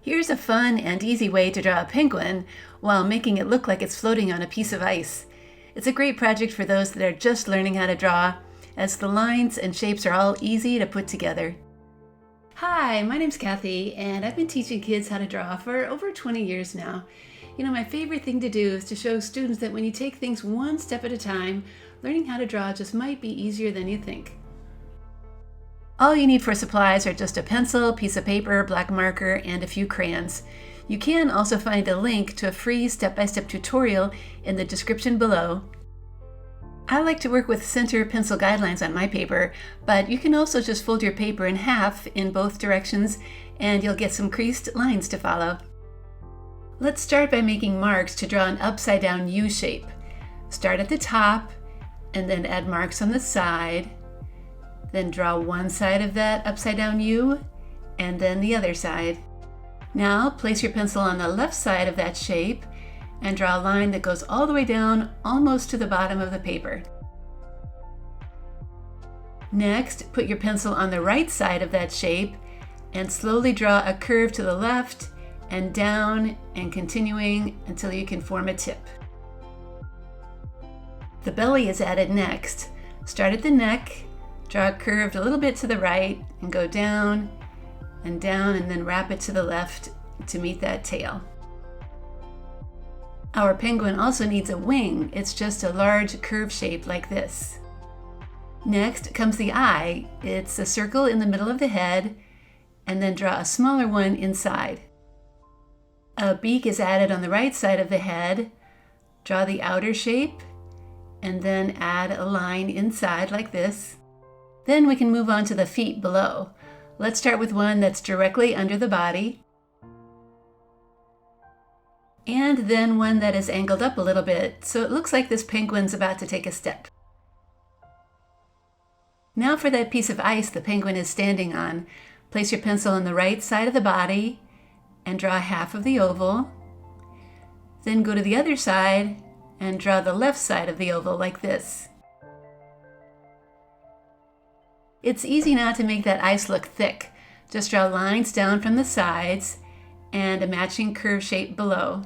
Here's a fun and easy way to draw a penguin while making it look like it's floating on a piece of ice. It's a great project for those that are just learning how to draw, as the lines and shapes are all easy to put together. Hi, my name's Kathy, and I've been teaching kids how to draw for over 20 years now. My favorite thing to do is to show students that when you take things one step at a time, learning how to draw just might be easier than you think. All you need for supplies are just a pencil, piece of paper, black marker, and a few crayons. You can also find a link to a free step-by-step tutorial in the description below. I like to work with center pencil guidelines on my paper, but you can also just fold your paper in half in both directions and you'll get some creased lines to follow. Let's start by making marks to draw an upside-down U shape. Start at the top and then add marks on the side. Then draw one side of that upside-down U and then the other side. Now place your pencil on the left side of that shape and draw a line that goes all the way down almost to the bottom of the paper. Next, put your pencil on the right side of that shape and slowly draw a curve to the left and down and continuing until you can form a tip. The belly is added next. Start at the neck, draw a curve a little bit to the right and go down and then wrap it to the left to meet that tail. Our penguin also needs a wing. It's just a large curve shape like this. Next comes the eye. It's a circle in the middle of the head and then draw a smaller one inside. A beak is added on the right side of the head. Draw the outer shape and then add a line inside like this. Then we can move on to the feet below. Let's start with one that's directly under the body. And then one that is angled up a little bit, so it looks like this penguin's about to take a step. Now for that piece of ice the penguin is standing on. Place your pencil on the right side of the body and draw half of the oval. Then go to the other side and draw the left side of the oval like this. It's easy now to make that ice look thick. Just draw lines down from the sides and a matching curve shape below.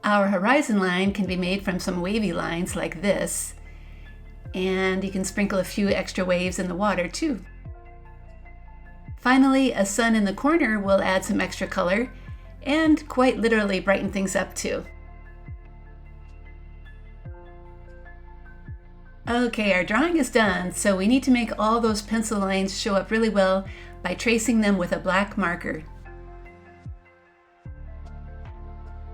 Our horizon line can be made from some wavy lines like this, and you can sprinkle a few extra waves in the water too. Finally, a sun in the corner will add some extra color and quite literally brighten things up too. Okay, our drawing is done, so we need to make all those pencil lines show up really well by tracing them with a black marker.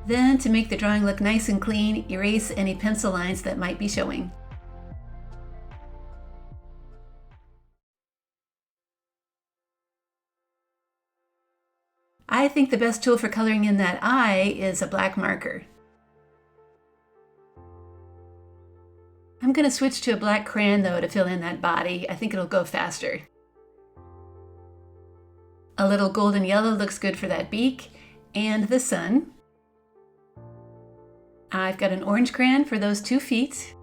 Then, to make the drawing look nice and clean, erase any pencil lines that might be showing. I think the best tool for coloring in that eye is a black marker. I'm going to switch to a black crayon though to fill in that body. I think it'll go faster. A little golden yellow looks good for that beak and the sun. I've got an orange crayon for those 2 feet.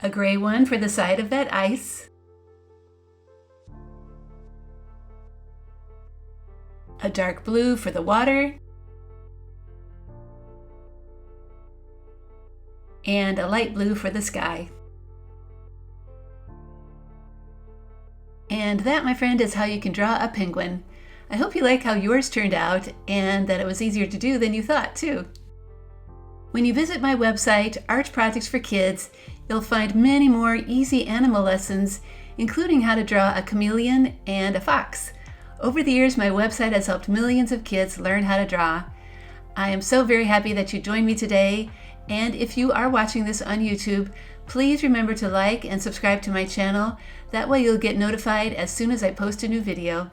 A gray one for the side of that ice. A dark blue for the water. And a light blue for the sky. And that, my friend, is how you can draw a penguin. I hope you like how yours turned out and that it was easier to do than you thought too. When you visit my website, Art Projects for Kids, you'll find many more easy animal lessons, including how to draw a chameleon and a fox. Over the years, my website has helped millions of kids learn how to draw. I am so very happy that you joined me today. And if you are watching this on YouTube, please remember to like and subscribe to my channel. That way you'll get notified as soon as I post a new video.